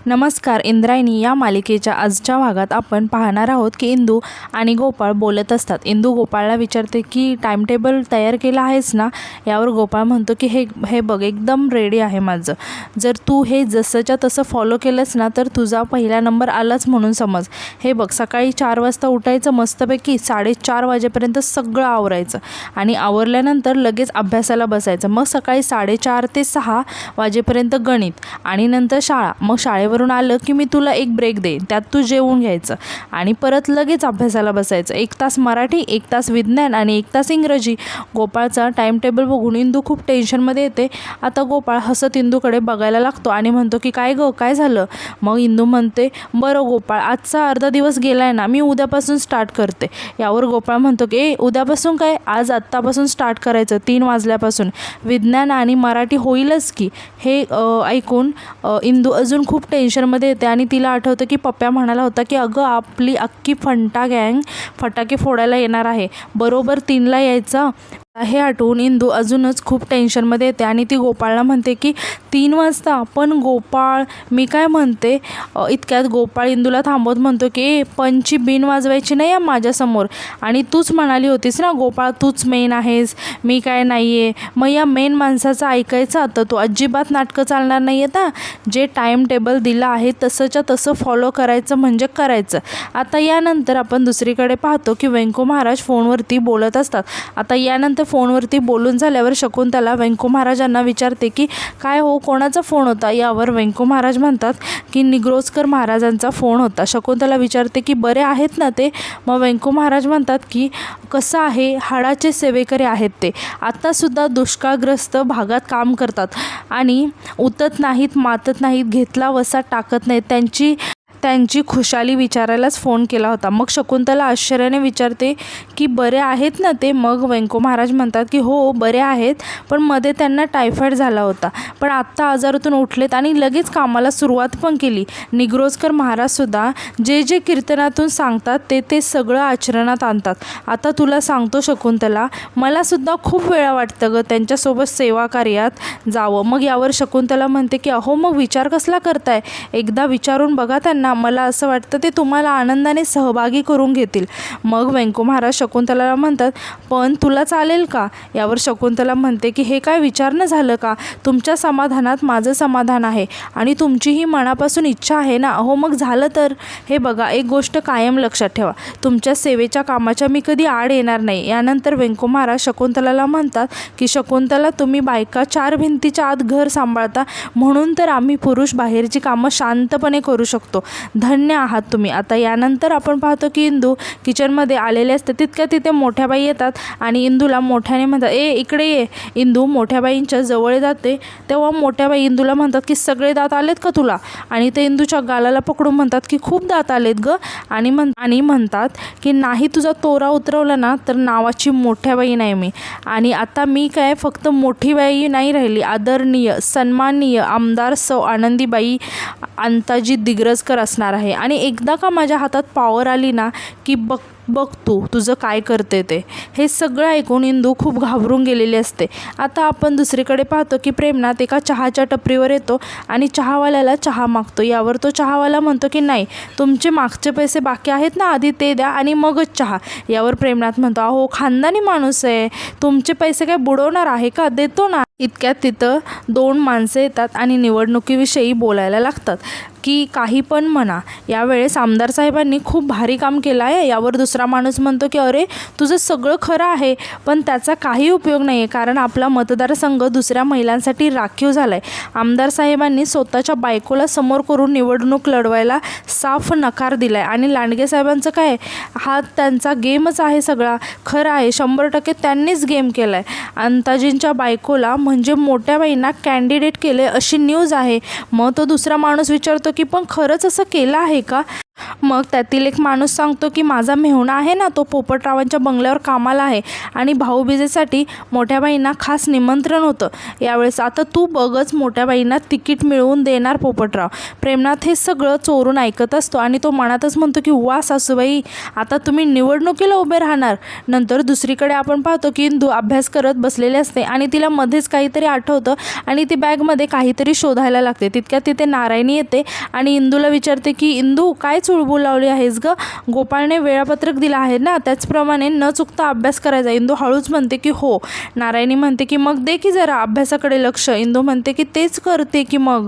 नमस्कार. इंद्रायणी या मालिकेच्या आजच्या भागात आपण पाहणार आहोत की इंदू आणि गोपाळ बोलत असतात. इंदू गोपाळला विचारते की टाइम टेबल तयार केला आहेस ना. यावर गोपाळ म्हणतो की हे बघ एकदम रेडी आहे माझं. जर तू हे जसंच्या तसं फॉलो केलंस ना तर तुझा पहिला नंबर आलाच म्हणून समज. हे बघ सकाळी 4 वाजता उठायचं, मस्तपैकी 4:30 वाजेपर्यंत सगळं आवरायचं आणि आवरल्यानंतर लगेच अभ्यासाला बसायचं. मग सकाळी 4:30 ते 6 वाजेपर्यंत गणित आणि नंतर शाळा. मग शाळेवरून आलं की मी तुला एक ब्रेक देईन, त्यात तू जेवून घ्यायचं आणि परत लगेच अभ्यासाला बसायचं. 1 तास मराठी, 1 तास विज्ञान आणि 1 तास इंग्रजी. गोपाळचा टाइम टेबल बघून इंदू खूप टेन्शनमध्ये येते. आता गोपाळ हसत इंदूकडे बघायला लागतो आणि म्हणतो की काय गं, काय झालं. मग इंदू म्हणते, बरं गोपाळ, आजचा अर्धा दिवस गेलाय ना, मी उद्यापासून स्टार्ट करते. यावर गोपाळ म्हणतो की उद्यापासून काय, आज आत्तापासून स्टार्ट करायचं, 3 वाजल्यापासून. विज्ञान आणि मराठी होईलच की. हे ऐकून इंदू अजून खूप टेन्शनमध्ये येते आणि तिला आठवतं की पप्प्या म्हणाला होता की अगं आपली अख्खी फंटा गँग फटाके फोडायला येणार आहे, बरोबर 3ला यायचं. हे आठवून इंदू अजूनच खूप टेन्शनमध्ये येते आणि ती गोपाळला म्हणते की 3 वाजता. पण गोपाळ, मी काय म्हणते. इतक्यात गोपाळ इंदूला थांबवत म्हणतो की पंची बिन वाजवायची नाही माझ्यासमोर. आणि तूच म्हणाली होतीस ना गोपाळ, तूच मेन आहेस, मी काय नाही आहे. मग या मेन माणसाचं ऐकायचं. तर तू अजिबात नाटकं चालणार नाही आहेत. जे टाईम टेबल दिलं आहे तसंच्या तसं फॉलो करायचं म्हणजे करायचं. आता यानंतर आपण दुसरीकडे पाहतो की व्यंको महाराज फोनवरती बोलत असतात. आता यानंतर फोनवरती बोलून झाल्यावर शकुंतला व्यंको महाराजांना विचारते की काय हो, कोणाचा फोन होता. यावर व्यंको महाराज म्हणतात की निग्रोस्कर महाराजांचा फोन होता. शकुंतला विचारते की बरे आहेत ना ते. मग व्यंको महाराज म्हणतात की कसं आहे, हाडाचे सेवेकरी आहेत ते, आत्तासुद्धा दुष्काळग्रस्त भागात काम करतात आणि उतत नाहीत, मातत नाहीत, घेतला वसा टाकत नाहीत. त्यांची खुशाली विचारायलाच फोन केला होता. मग शकुंतला आश्चर्याने विचारते की बरे आहेत ना ते. मग व्यंको महाराज म्हणतात की हो बरे आहेत, पण मध्ये त्यांना टायफॉईड झाला होता, पण आत्ता आजारातून उठलेत आणि लगेच कामाला सुरुवात पण केली. निग्रोस्कर महाराजसुद्धा जे कीर्तनातून सांगतात ते सगळं आचरणात आणतात. आता तुला सांगतो शकुंतला, मलासुद्धा खूप वेळा वाटतं ग त्यांच्यासोबत सेवा कार्यात जावं. मग यावर शकुंतला म्हणते की अहो मग विचार कसला करताय, एकदा विचारून बघा त्यांना, मला असं वाटतं ते तुम्हाला आनंदाने सहभागी करून घेतील. मग व्यंको महाराज शकुंतलाला म्हणतात पण तुला चालेल का. यावर शकुंतला म्हणते की हे काय विचारणं झालं का, तुमच्या समाधानात माझं समाधान आहे आणि तुमचीही मनापासून इच्छा आहे ना. अहो मग झालं तर. हे बघा, एक गोष्ट कायम लक्षात ठेवा, तुमच्या सेवेच्या कामाच्या मी कधी आड येणार नाही. यानंतर व्यंको महाराज शकुंतलाला म्हणतात की शकुंतला, तुम्ही बायका 4 भिंतीच्या आत घर सांभाळता म्हणून तर आम्ही पुरुष बाहेरची कामं शांतपणे करू शकतो. धन्य आहात तुम्ही. आता यानंतर आपण पाहतो की इंदू किचनमध्ये आलेले असते. तितक्या तिथे मोठ्या बाई येतात आणि इंदूला मोठ्याने म्हणतात इकडे ये. इंदू मोठ्या बाईंच्या जवळ जाते तेव्हा मोठ्या बाई इंदूला म्हणतात की सगळे दात आलेत का तुला. आणि ते इंदूच्या गालाला पकडून म्हणतात की खूप दात आलेत ग. आणि म्हणतात की नाही तुझा तोरा उतरवला ना तर नावाची मोठ्या बाई नाही मी. आणि आता मी काय फक्त मोठी बाई नाही राहिली, आदरणीय सन्माननीय आमदार सौ आनंदीबाई अंताजी दिग्रजकर असणार आहे. आणि एकदा का माझ्या हातात पॉवर आली ना की बघ तू तुझं काय करते ते. हे सगळं ऐकून इंदू खूप घाबरून गेलेली असते. आता आपण दुसरीकडे पाहतो की प्रेमनाथ एका चहाच्या टपरीवर येतो आणि चहावाल्याला चहा मागतो. यावर तो चहावाला म्हणतो की नाही, तुमचे मागचे पैसे बाकी आहेत ना, आधी ते द्या आणि मगच चहा. यावर प्रेमनाथ म्हणतो अहो खानदानी माणूस आहे, तुमचे पैसे काय बुडवणार आहे का, देतो ना. इतक्यात तिथं 2 माणसं येतात आणि निवडणुकीविषयी बोलायला लागतात की काही पण म्हणा, यावेळेस आमदार साहेबांनी खूप भारी काम केलं आहे. यावर दुसरा माणूस म्हणतो की अरे तुझं सगळं खरं आहे, पण त्याचा काही उपयोग नाही आहे, कारण आपला मतदारसंघ दुसऱ्या महिलांसाठी राखीव झाला आहे. आमदार साहेबांनी स्वतःच्या बायकोला समोर करून निवडणूक लढवायला साफ नकार दिला आहे. आणि लांडगे साहेबांचं काय, हा त्यांचा गेमच आहे सगळा. खरं आहे, 100% त्यांनीच गेम केला आहे. अंताजींच्या बायकोला म्हणजे मोठ्या बाईंना कॅन्डिडेट केले अशी न्यूज आहे. मग तो दुसरा माणूस विचारतो की पण खरंच असं केलं आहे का. मग त्यातील एक माणूस सांगतो की माझा मेहुणा आहे ना, तो पोपटरावांच्या बंगल्यावर कामाला आहे आणि भाऊबीजेसाठी मोठ्या बाईंना खास निमंत्रण होतं यावेळेस. आता तू बघच मोठ्या बाईंना तिकीट मिळवून देणार पोपटराव. प्रेमनाथ हे सगळं चोरून ऐकत असतो आणि तो मनातच म्हणतो की वा सासूबाई, आता तुम्ही निवडणुकीला उभे राहणार. नंतर दुसरीकडे आपण पाहतो की इंदू अभ्यास करत बसलेली असते आणि तिला मध्येच काहीतरी आठवतं आणि ती बॅगमध्ये काहीतरी शोधायला लागते. तितक्यात तिथे नारायणी येते आणि इंदूला विचारते की इंदू, काय चुळबुळ लावली आहेस ग? गोपाळने वेळापत्रक दिलं आहे ना, त्याचप्रमाणे न चुकता अभ्यास करायचा. इंदू हळूच म्हणते की हो. नारायणी म्हणते की मग दे की जरा अभ्यासाकडे लक्ष. इंदू म्हणते की तेच करते की मग.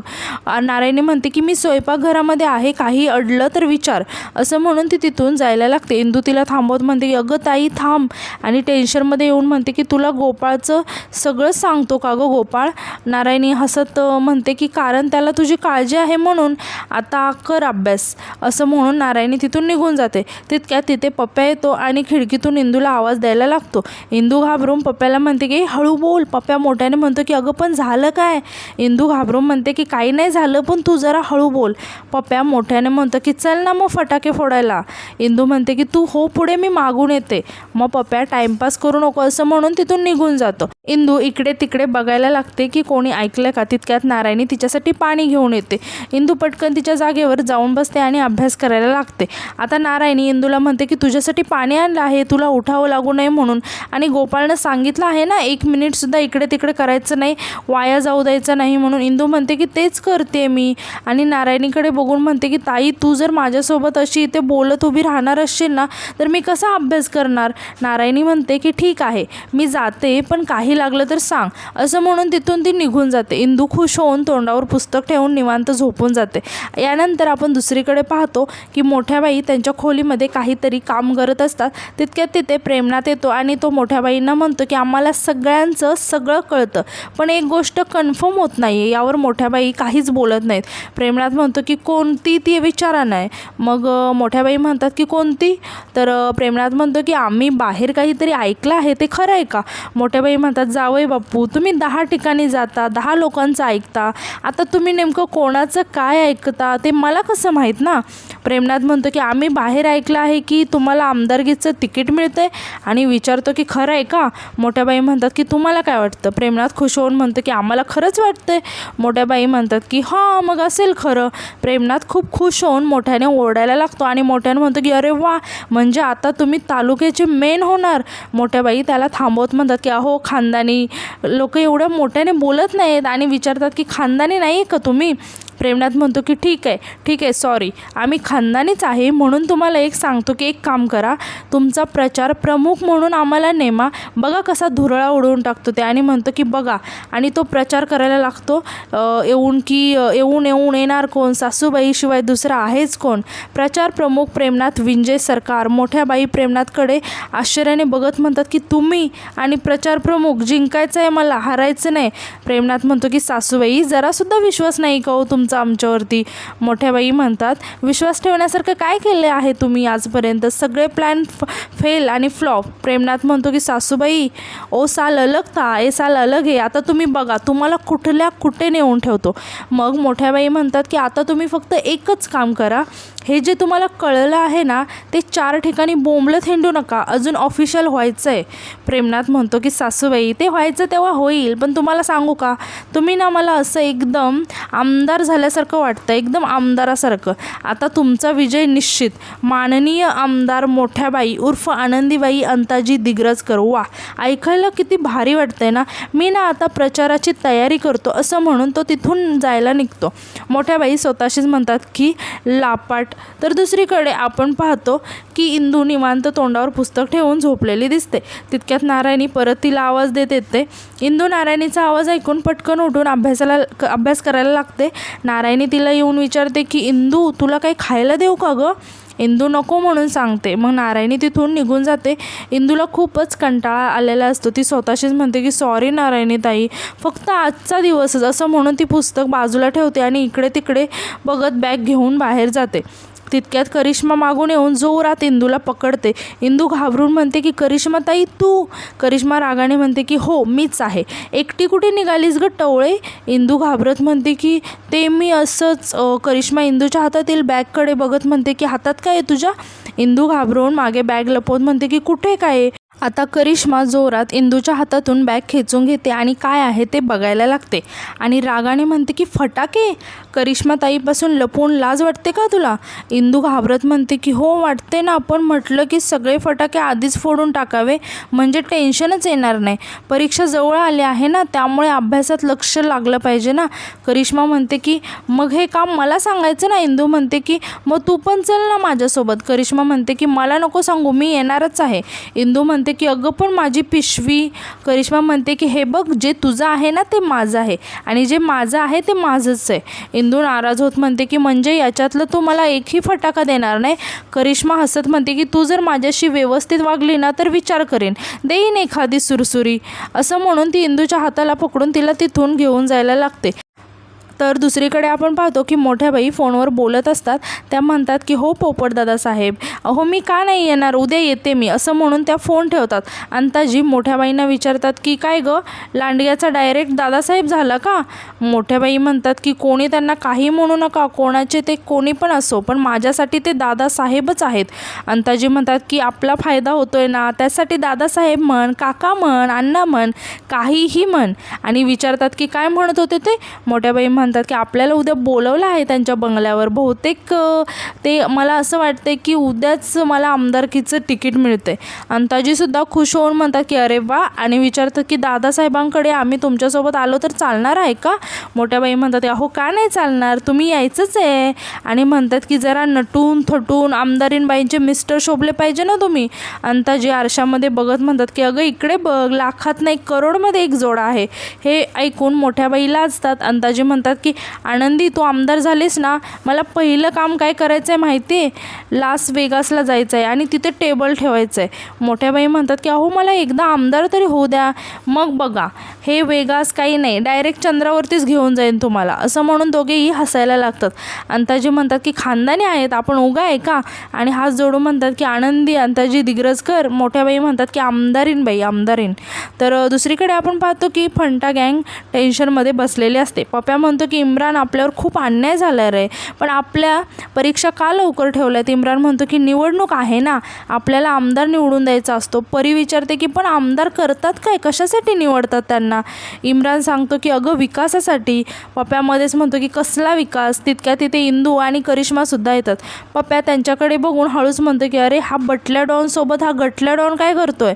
नारायणी म्हणते की मी स्वयंपाकघरामध्ये आहे, काही अडलं तर विचार. असं म्हणून ती तिथून जायला लागते. इंदू तिला थांबवत म्हणते की अगं ताई थांब, आणि टेन्शनमध्ये येऊन म्हणते की तुला गोपाळचं सगळं सांगतो का गं गोपाळ? नारायणी हसत म्हणते की कारण त्याला तुझी काळजी आहे म्हणून. आता कर अभ्यास. असं म्हणून नारायणी तिथून निघून जाते. तितक्यात तिथे पप्प्या येतो आणि खिडकीतून इंदूला आवाज द्यायला लागतो. इंदू घाबरून पप्प्याला म्हणते की हळू बोल. पप्प्या मोठ्याने म्हणतो की अगं पण झालं काय? इंदू घाबरून म्हणते की काही नाही झालं, पण तू जरा हळू बोल. पप्प्या मोठ्याने म्हणतो की चल ना मग फटाके फोडायला. इंदू म्हणते की तू हो पुढे, मी मागून येते. मग पप्प्या टाइमपास करू नको असं म्हणून तिथून निघून जातो. इंदू इकडे तिकडे बघायला लागते की कोणी ऐकलं का. तितक्यात नारायणी तिच्यासाठी पाणी घेऊन येते. इंदू पटकन तिच्या जागेवर जाऊन बसते आणि अभ्यास करायला लागते. आता नारायणी इंदूला म्हणते की तुझ्यासाठी पाणी आणलं आहे, तुला उठावं लागू नये म्हणून, आणि गोपाळनं सांगितलं आहे ना 1 मिनिटसुद्धा इकडे तिकडे करायचं नाही, वाया जाऊ द्यायचं नाही म्हणून. इंदू म्हणते की तेच करते मी, आणि नारायणीकडे बघून म्हणते की ताई, तू जर माझ्यासोबत अशी इथे बोलत उभी राहणार असशील ना, तर मी कसा अभ्यास करणार? नारायणी म्हणते की ठीक आहे, मी जाते, पण काही लागलं तर सांग. असं म्हणून तिथून ती निघून जाते. इंदू खुश होऊन तोंडावर पुस्तक ठेवून निवांत झोपून जाते. यानंतर आपण दुसरीकडे पाहतो की मोठ्या बाई त्यांच्या खोलीमध्ये काहीतरी काम करत असतात. तितक्यात तिथे प्रेमनाथ येतो आणि तो मोठ्या बाईंना म्हणतो की आम्हाला सगळ्यांचं सगळं कळतं, पण एक गोष्ट कन्फर्म होत नाही आहे. यावर मोठ्या बाई काहीच बोलत नाहीत. प्रेमनाथ म्हणतो की कोणती ती विचारा नाही. मग मोठ्या बाई म्हणतात की कोणती? तर प्रेमनाथ म्हणतो की आम्ही बाहेर काहीतरी ऐकलं आहे, ते खरं आहे का? मोठ्या बाई म्हणतात जावई बापू, तुम्ही 10 ठिकाणी जाता, 10 लोकांचं ऐकता, आता तुम्ही नेमकं कोणाचं काय ऐकता ते मला कसं माहीत ना? प्रेमनाथ म्हणतो की आम्ही बाहेर ऐकलं आहे की तुम्हाला आमदारकीचं तिकीट मिळतंय, आणि विचारतो की खरं आहे का? मोठ्या बाई म्हणतात की तुम्हाला काय वाटतं? प्रेमनाथ खुश होऊन म्हणतो की आम्हाला खरंच वाटतंय. मोठ्या बाई म्हणतात की हां, मग असेल खरं. प्रेमनाथ खूप खुश होऊन मोठ्याने ओरडायला लागतो आणि मोठ्याने म्हणतो की अरे वा, म्हणजे आता तुम्ही तालुक्याचे मेन होणार. मोठ्या बाई त्याला थांबवत म्हणतात की अहो, खानदानी लोक एवढ्या मोठ्याने बोलत नाहीत, आणि विचारतात की खानदानी नाही आहे का तुम्ही? प्रेमनाथ म्हणतो की ठीक आहे, सॉरी, आम्ही खानदानीच आहे. म्हणून तुम्हाला एक सांगतो की एक काम करा, तुमचा प्रचार प्रमुख म्हणून आम्हाला नेमा. बघा कसा धुरळा उडवून टाकतो ते, आणि म्हणतो की बघा, आणि तो प्रचार करायला लागतो येऊन येणार कोण? सासूबाई शिवाय दुसरा आहेच कोण? प्रचार प्रमुख प्रेमनाथ विंजे सरकार. मोठ्या बाई प्रेमनाथकडे आश्चर्याने बघत म्हणतात की तुम्ही आणि प्रचार प्रमुख? जिंकायचं आहे मला, हारायचं नाही. प्रेमनाथ म्हणतो की सासूबाई, जरासुद्धा विश्वास नाही का हो तुमचा आमच्यावरती? मोठ्या बाई म्हणतात विश्वास ठेवण्यासारखं काय केले आहे तुम्ही आजपर्यंत? सगळे प्लॅन फेल आणि फ्लॉप. प्रेमनाथ म्हणतो की सासूबाई, ओ साल अलग था, ए साल अलग आहे. आता तुम्ही बघा, तुम्हाला कुठे नेऊन ठेवतो. मग मोठ्या बाई म्हणतात की आता तुम्ही फक्त एकच काम करा, हे जे तुम्हाला कळलं आहे ना, ते 4 ठिकाणी बोंबलत हिंडू नका, अजून ऑफिशियल व्हायचं आहे. प्रेमनाथ म्हणतो की सासूबाई, ते व्हायचं तेव्हा होईल, पण तुम्हाला सांगू का, तुम्ही ना मला असं एकदम आमदार झाल्यासारखं वाटतं, एकदम आमदारासारखं. आता तुमचा विजय निश्चित. माननीय आमदार मोठ्याबाई उर्फ आनंदीबाई अंताजी दिग्रजकर. वा, ऐकायला किती भारी वाटतंय ना. मी ना आता प्रचाराची तयारी करतो. असं म्हणून तो तिथून जायला निघतो. मोठ्याबाई स्वतःशीच म्हणतात की लापाट. तर दुसरीकडे आपण पाहतो की इंदू निवांत तोंडावर पुस्तक ठेवून झोपलेली दिसते. तितक्यात नारायणी परत तिला आवाज देत येते. इंदू नारायणीचा आवाज ऐकून पटकन उठून अभ्यास करायला लागते. नारायणी तिला येऊन विचारते की इंदू, तुला काही खायला देऊ का गं? इंदू नको म्हणून सांगते. मग नारायणी तिथून निघून जाते. इंदूला खूपच कंटाळा आलेला असतो. ती स्वतःशीच म्हणते की सॉरी नारायणी ताई, फक्त आजचा दिवसच. असं म्हणून ती पुस्तक बाजूला ठेवते आणि इकडे तिकडे बघत बॅग घेऊन बाहेर जाते. तितक्यात करिश्मा मागून येऊन जोरात इंदूला पकडते. इंदू घाबरून म्हणते की करिश्मा ताई तू? करिश्मा रागाने म्हणते की हो मीच आहे. एकटी कुठे निघालीस ग टवळे? इंदू घाबरत म्हणते की ते मी असंच. करिश्मा इंदूच्या हातातील बॅगकडे बघत म्हणते की हातात काय आहे तुझ्या? इंदू घाबरून मागे बॅग लपवत म्हणते की कुठे काय आहे? आता करिश्मा जोरात इंदूच्या हातातून बॅग खेचून घेते आणि काय आहे ते बघायला लागते आणि रागाने म्हणते की फटाके? करिश्मा ताईपासून लपवून लाज वाटते का तुला? इंदू घाबरत म्हणते की हो वाटते ना, पण म्हटलं की सगळे फटाके आधीच फोडून टाकावे म्हणजे टेन्शनच येणार नाही. परीक्षा जवळ आली आहे ना, त्यामुळे अभ्यासात लक्ष लागलं पाहिजे ना. करिश्मा म्हणते की मग हे काम मला सांगायचं ना. इंदू म्हणते की मग तू पण चल ना माझ्यासोबत. करिश्मा म्हणते की मला नको सांगू, मी येणारच आहे. इंदू म्हणते की अगं पण माझी पिशवी. करिश्मा म्हणते की हे बघ, जे तुझं आहे ना ते माझं आहे आणि जे माझं आहे ते माझंच आहे. इंदू नाराज होत म्हणते की म्हणजे याच्यातलं तू मला एकही फटाका देणार नाही? करिश्मा हसत म्हणते की तू जर माझ्याशी व्यवस्थित वागली ना तर विचार करेन, देईन एखादी सुरसुरी. असं म्हणून ती इंदूच्या हाताला पकडून तिला तिथून घेऊन जायला लागते. तर दुसरीकडे आपण पाहतो की मोठ्या बाई फोनवर बोलत असतात. त्या म्हणतात की हो पोपटदादा साहेब, अहो मी का नाही येणार, उद्या येते मी, असं म्हणून त्या फोन ठेवतात. अंताजी मोठ्या बाईंना विचारतात की काय गं, लांडग्याचा डायरेक्ट दादासाहेब झाला का? मोठ्या बाई म्हणतात की कोणी त्यांना काही म्हणू नका, कोणाचे ते कोणी पण असो, पण माझ्यासाठी ते दादासाहेबच आहेत. अंताजी म्हणतात की आपला फायदा होतोय ना, त्यासाठी दादासाहेब म्हण, काका म्हण, अण्णा म्हण, काहीही म्हण. आणि विचारतात की काय म्हणत होते ते? मोठ्या बाई म्हणतात की आपल्याला उद्या बोलवलं आहे त्यांच्या बंगल्यावर. बहुतेक ते मला असं वाटते की उद्याच मला आमदारकीचं तिकीट मिळते. अंताजीसुद्धा खुश होऊन म्हणतात की अरे वा, आणि विचारतात की दादासाहेबांकडे आम्ही तुमच्यासोबत आलो तर चालणार आहे का? मोठ्या बाई म्हणतात अहो का नाही चालणार, तुम्ही यायचंच आहे. आणि म्हणतात की जरा नटून थटून आमदारीनबाईंचे मिस्टर शोभले पाहिजे ना तुम्ही. अंताजी आरशामध्ये बघत म्हणतात की अगं इकडे बघ, लाखात नाही करोडमध्ये एक जोडा आहे. हे ऐकून मोठ्या बाई लाजतात. अंताजी म्हणतात की आनंदी तू आमदार झालीस ना, मला पहिलं काम काय करायचं आहे माहिती आहे? लास वेगासला जायचं आहे आणि तिथे टेबल ठेवायचं आहे. मोठ्या बाई म्हणतात की अहो मला एकदा आमदार तरी होऊ द्या, मग बघा हे वेगास काही नाही, डायरेक्ट चंद्रावरतीच घेऊन जाईन तुम्हाला. असं म्हणून दोघेही हसायला लागतात. अंताजी म्हणतात की खानदानी आहेत आपण, उगा आहे का? आणि हात जोडून म्हणतात की आनंदी अंताजी दिग्रजकर. मोठ्या बाई म्हणतात की आमदारीन बाई आमदारीन. तर दुसरीकडे आपण पाहतो की फंटा गँग टेन्शनमध्ये बसलेली असते. पप्या म्हणतो की इम्रान आपल्यावर खूप अन्याय झाला रे, पण आपल्या परीक्षा का लवकर ठेवल्यात? इम्रान म्हणतो की निवडणूक आहे ना, आपल्याला आमदार निवडून द्यायचा असतो. परी विचारते की पण आमदार करतात काय, कशासाठी निवडतात त्यांना? इम्रान सांगतो की अगं विकासासाठी. पप्यामध्येच म्हणतो की कसला विकास? तितक्या तिथे इंदू आणि करिश्मासुद्धा येतात. पप्या त्यांच्याकडे बघून हळूच म्हणतो की अरे हा बटल्या डॉनसोबत हा गटल्या डॉन काय करतोय?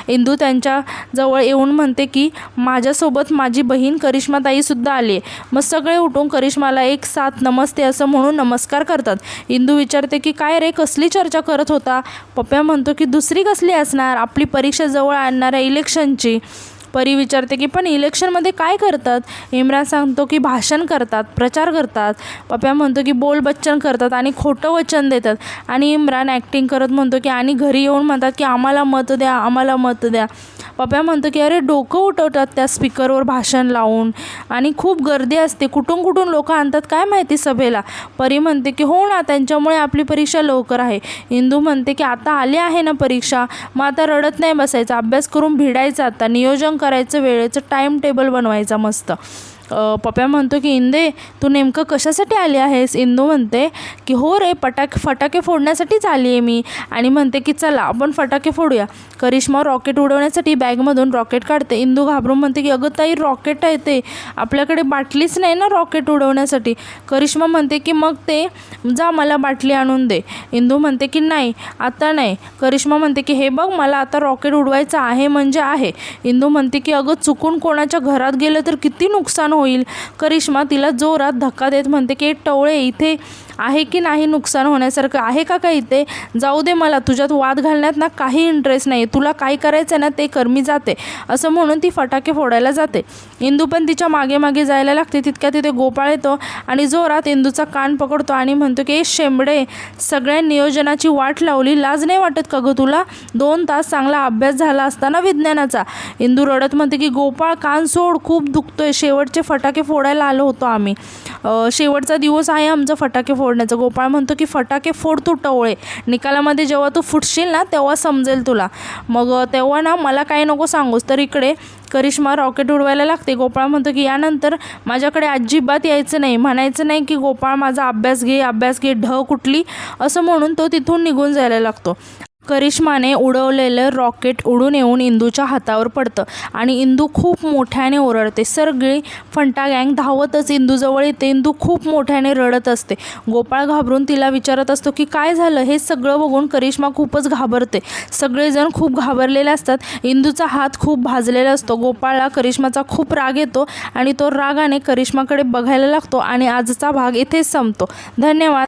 इंदू त्यांच्या जवळ येऊन म्हणते की माझ्यासोबत माझी बहीण करिश्मा ताईसुद्धा आली आहे. मग सगळे उठून करिश्माला एक साथ नमस्ते असं म्हणून नमस्कार करतात. इंदू विचारते की काय रे, कसली चर्चा करत होता? पप्या म्हणतो की दुसरी कसली असणार, आपली परीक्षा जवळ आणणाऱ्या इलेक्शनची. परी विचारते की पण इलेक्शनमध्ये काय करतात? इम्रान सांगतो की भाषण करतात, प्रचार करतात. पप्या म्हणतो की बोल बच्चन करतात आणि खोटं वचन देतात. आणि इम्रान ॲक्टिंग करत म्हणतो की आणि घरी येऊन म्हणतात की आम्हाला मत द्या, आम्हाला मत द्या. पप्या म्हणतो की अरे डोकं उठवतात त्या स्पीकरवर भाषण लावून, आणि खूप गर्दी असते, कुठून कुठून लोक आणतात काय माहिती सभेला. परी म्हणते की हो ना, त्यांच्यामुळे आपली परीक्षा लवकर आहे. इंदू म्हणते की आता आली आहे ना परीक्षा, मग आता रडत नाही बसायचं, अभ्यास करून भिडायचं, आता नियोजन करायचं, वेळेचं टाईम टेबल बनवायचा मस्त. पप्या म्हणतो की इंदे तू नेमकं कशासाठी आली आहेस? इंदू म्हणते की हो रे, फटाके फोडण्यासाठीच आली आहे मी. आणि म्हणते की चला आपण फटाके फोडूया. करिश्मा रॉकेट उडवण्यासाठी बॅगमधून रॉकेट काढते. इंदू घाबरून म्हणते की अगं ताई रॉकेट आहे ते, आपल्याकडे बाटलीच नाही ना रॉकेट उडवण्यासाठी. करिश्मा म्हणते की मग ते जा मला बाटली आणून दे. इंदू म्हणते की नाही आता नाही. करिश्मा म्हणते की हे बघ मला आता रॉकेट उडवायचं आहे म्हणजे आहे. इंदू म्हणते की अगं चुकून कोणाच्या घरात गेलं तर किती नुकसान होईल. करिश्मा तिला जोरात धक्का देत म्हणते की टवळे इथे आहे की नाही, नुकसान होण्यासारखं आहे का काही इथे? जाऊ दे, मला तुझ्यात वाद घालण्यात ना काही इंटरेस्ट नाही, तुला काय करायचं ना ते कर, मी जाते. असं म्हणून ती फटाके फोडायला जाते. इंदू पण तिच्या मागे मागे जायला लागते. तितक्या तिथे गोपाळ येतो आणि जोरात इंदूचा कान पकडतो आणि म्हणतो की शेंबडे, सगळ्या नियोजनाची वाट लावली, लाज नाही वाटत का गं तुला? 2 तास चांगला अभ्यास झाला असता ना विज्ञानाचा. इंदू रडत म्हणते की गोपाळ कान सोड, खूप दुखतोय, शेवटचे फटाके फोडायला आलो होतो आम्ही, शेवटचा दिवस आहे आमचा फटाके फोड फोडण्याचं. गोपाळ म्हणतो की फटाके फोड तू टवळे, निकालामध्ये जेव्हा तू फुटशील ना तेव्हा समजेल तुला, मग तेव्हा ना मला काही नको सांगूस. तर इकडे करिश्मा रॉकेट उडवायला लागते. गोपाळ म्हणतो की यानंतर माझ्याकडे अजिबात यायचं नाही, म्हणायचं नाही की गोपाळ माझा अभ्यास घे ढ कुठली, असं म्हणून तो तिथून निघून जायला लागतो. करिश्माने उडवलेलं रॉकेट उडून येऊन इंदूच्या हातावर पडतं आणि इंदू खूप मोठ्याने ओरडते. सगळी फंटा गँग धावतच इंदूजवळ येते. इंदू खूप मोठ्याने रडत असते. गोपाळ घाबरून तिला विचारत असतो की काय झालं. हे सगळं बघून करिश्मा खूपच घाबरते. सगळेजण खूप घाबरलेले असतात. इंदूचा हात खूप भाजलेला असतो. गोपाळला करिश्माचा खूप राग येतो आणि तो रागाने करिश्माकडे बघायला लागतो आणि आजचा भाग इथेच संपतो. धन्यवाद.